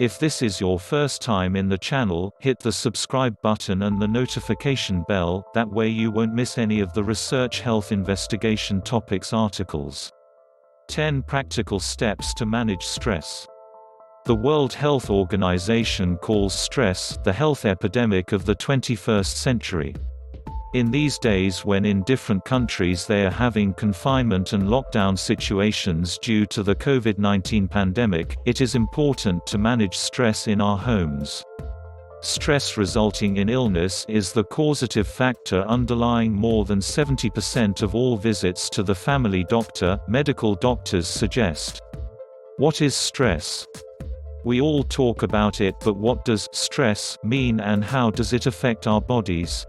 If this is your first time in the channel, hit the subscribe button and the notification bell, that way you won't miss any of the research health investigation topics articles. 10 practical steps to manage stress. The World Health Organization calls stress the health epidemic of the 21st century. In these days when in different countries they are having confinement and lockdown situations due to the COVID-19 pandemic, it is important to manage stress in our homes. Stress resulting in illness is the causative factor underlying more than 70% of all visits to the family doctor, medical doctors suggest. What is stress? We all talk about it, but what does stress mean and how does it affect our bodies?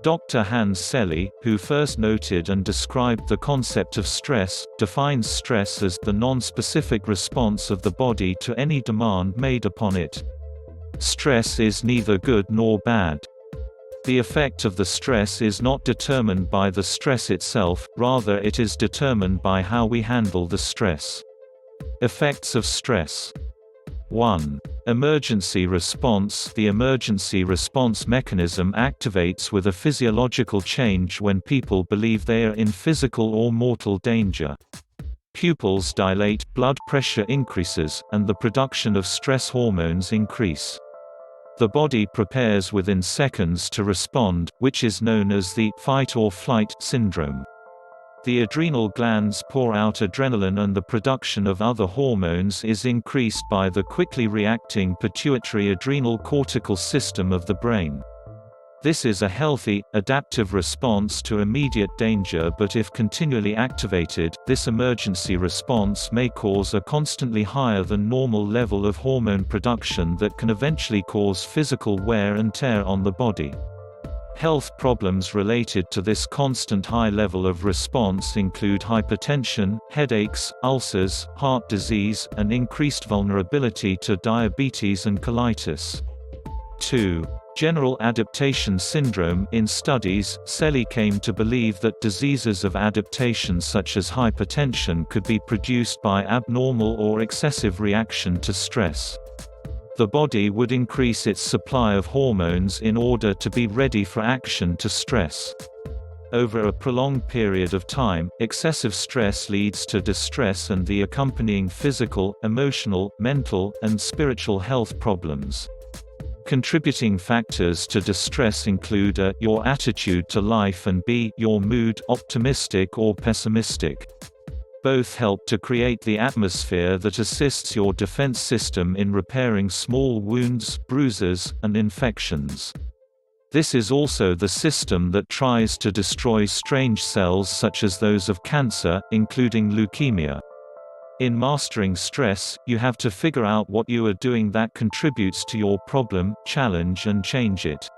Dr. Hans Selye, who first noted and described the concept of stress, defines stress as the non-specific response of the body to any demand made upon it. Stress is neither good nor bad. The effect of the stress is not determined by the stress itself, rather it is determined by how we handle the stress. Effects of stress. 1. Emergency response. The emergency response mechanism activates with a physiological change when people believe they are in physical or mortal danger. Pupils dilate, blood pressure increases, and the production of stress hormones increase. The body prepares within seconds to respond, which is known as the fight-or-flight syndrome. The adrenal glands pour out adrenaline and the production of other hormones is increased by the quickly reacting pituitary adrenal cortical system of the brain. This is a healthy, adaptive response to immediate danger, but if continually activated, this emergency response may cause a constantly higher than normal level of hormone production that can eventually cause physical wear and tear on the body. Health problems related to this constant high level of response include hypertension, headaches, ulcers, heart disease, and increased vulnerability to diabetes and colitis. 2. General adaptation syndrome. In studies, Selye came to believe that diseases of adaptation such as hypertension could be produced by abnormal or excessive reaction to stress. The body would increase its supply of hormones in order to be ready for action to stress. Over a prolonged period of time, excessive stress leads to distress and the accompanying physical, emotional, mental, and spiritual health problems. Contributing factors to distress include a. Your attitude to life and b. Your mood, optimistic or pessimistic. Both help to create the atmosphere that assists your defense system in repairing small wounds, bruises, and infections. This is also the system that tries to destroy strange cells such as those of cancer, including leukemia. In mastering stress, you have to figure out what you are doing that contributes to your problem, challenge and change it.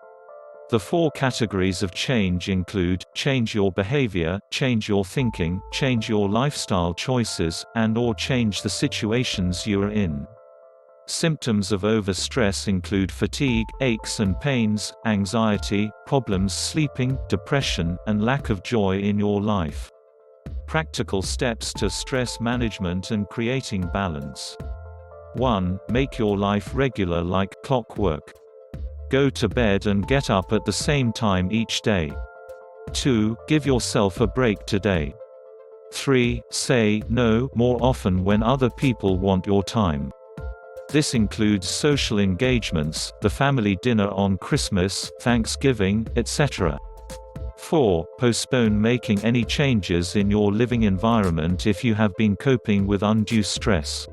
The 4 categories of change include, change your behavior, change your thinking, change your lifestyle choices, and/or change the situations you are in. Symptoms of overstress include fatigue, aches and pains, anxiety, problems sleeping, depression, and lack of joy in your life. Practical steps to stress management and creating balance. 1. Make your life regular like clockwork. Go to bed and get up at the same time each day. 2. Give yourself a break today. 3. Say no more often when other people want your time. This includes social engagements, the family dinner on Christmas, Thanksgiving, etc. 4. Postpone making any changes in your living environment if you have been coping with undue stress.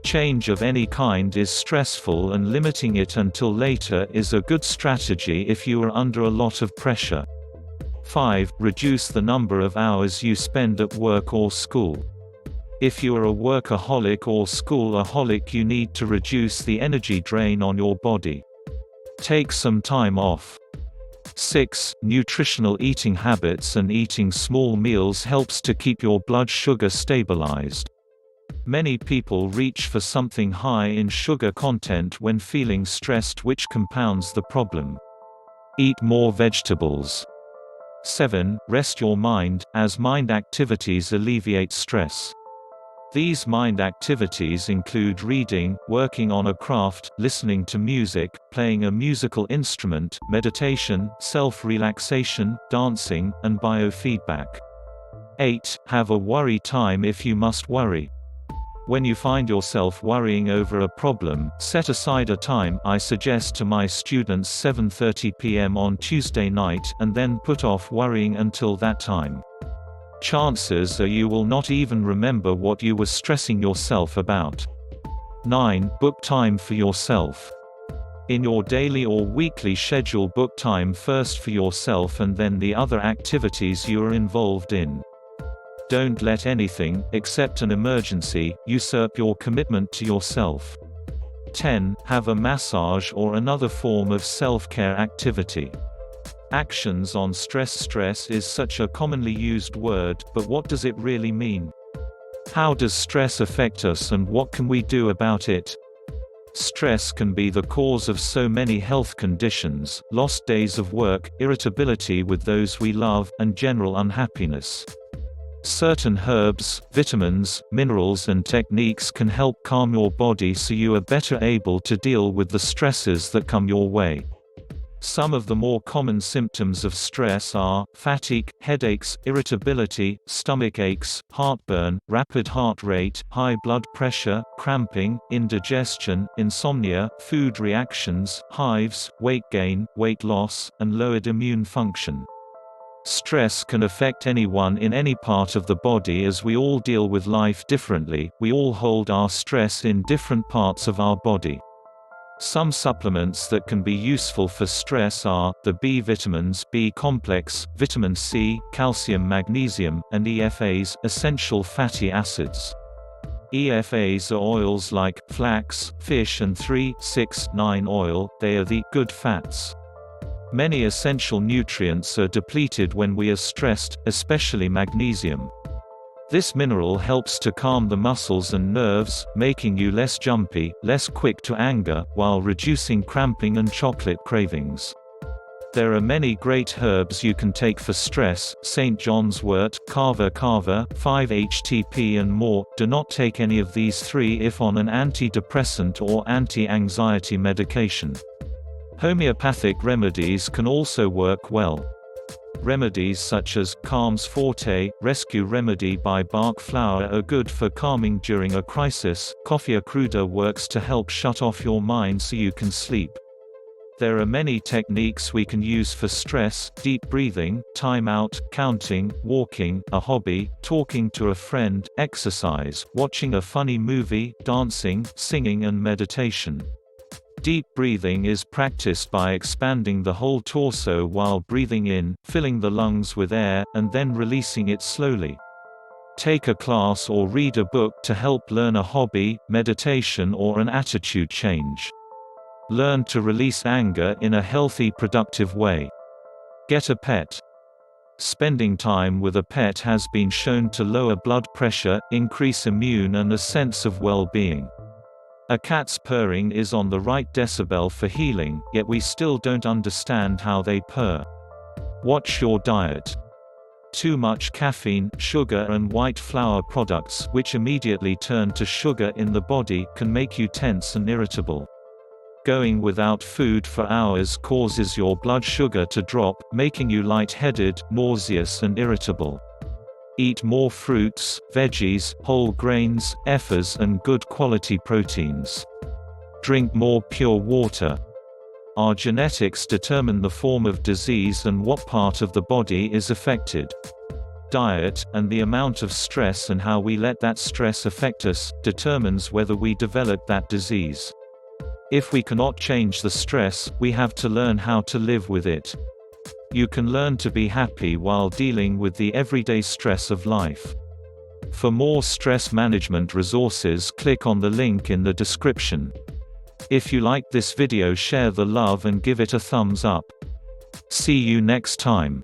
Change of any kind is stressful and limiting it until later is a good strategy if you are under a lot of pressure. 5. Reduce the number of hours you spend at work or school. If you are a workaholic or school-aholic, you need to reduce the energy drain on your body. Take some time off. 6. Nutritional eating habits and eating small meals helps to keep your blood sugar stabilized. Many people reach for something high in sugar content when feeling stressed, which compounds the problem. Eat more vegetables. 7. Rest your mind, as mind activities alleviate stress. These mind activities include reading, working on a craft, listening to music, playing a musical instrument, meditation, self-relaxation, dancing, and biofeedback. 8. Have a worry time if you must worry. When you find yourself worrying over a problem, set aside a time. I suggest to my students 7:30 p.m. on Tuesday night, and then put off worrying until that time. Chances are you will not even remember what you were stressing yourself about. 9. Book time for yourself. In your daily or weekly schedule, book time first for yourself and then the other activities you are involved in. Don't let anything, except an emergency, usurp your commitment to yourself. 10. Have a massage or another form of self-care activity. Actions on stress. Stress is such a commonly used word, but what does it really mean? How does stress affect us and what can we do about it? Stress can be the cause of so many health conditions: lost days of work, irritability with those we love, and general unhappiness. Certain herbs, vitamins, minerals and techniques can help calm your body so you are better able to deal with the stresses that come your way. Some of the more common symptoms of stress are fatigue, headaches, irritability, stomach aches, heartburn, rapid heart rate, high blood pressure, cramping, indigestion, insomnia, food reactions, hives, weight gain, weight loss, and lowered immune function. Stress can affect anyone in any part of the body as we all deal with life differently. We all hold our stress in different parts of our body. Some supplements that can be useful for stress are the B vitamins, B complex, vitamin C, calcium, magnesium, and EFAs, essential fatty acids. EFAs are oils like flax, fish and 3,6,9 oil. They are the good fats. Many essential nutrients are depleted when we are stressed, especially magnesium. This mineral helps to calm the muscles and nerves, making you less jumpy, less quick to anger, while reducing cramping and chocolate cravings. There are many great herbs you can take for stress: St. John's wort, kava, 5-HTP and more. Do not take any of these three if on an antidepressant or anti-anxiety medication. Homeopathic remedies can also work well. Remedies such as Calms Forte, Rescue Remedy by Bach Flower are good for calming during a crisis. Coffea cruda works to help shut off your mind so you can sleep. There are many techniques we can use for stress: deep breathing, time out, counting, walking, a hobby, talking to a friend, exercise, watching a funny movie, dancing, singing and meditation. Deep breathing is practiced by expanding the whole torso while breathing in, filling the lungs with air, and then releasing it slowly. Take a class or read a book to help learn a hobby, meditation or an attitude change. Learn to release anger in a healthy, productive way. Get a pet. Spending time with a pet has been shown to lower blood pressure, increase immune and a sense of well-being. A cat's purring is on the right decibel for healing, yet we still don't understand how they purr. Watch your diet. Too much caffeine, sugar and white flour products, which immediately turn to sugar in the body, can make you tense and irritable. Going without food for hours causes your blood sugar to drop, making you lightheaded, nauseous and irritable. Eat more fruits, veggies, whole grains, efas and good quality proteins. Drink more pure water. Our genetics determine the form of disease and what part of the body is affected. Diet, and the amount of stress and how we let that stress affect us, determines whether we develop that disease. If we cannot change the stress, we have to learn how to live with it. You can learn to be happy while dealing with the everyday stress of life. For more stress management resources, click on the link in the description. If you liked this video, share the love and give it a thumbs up. See you next time.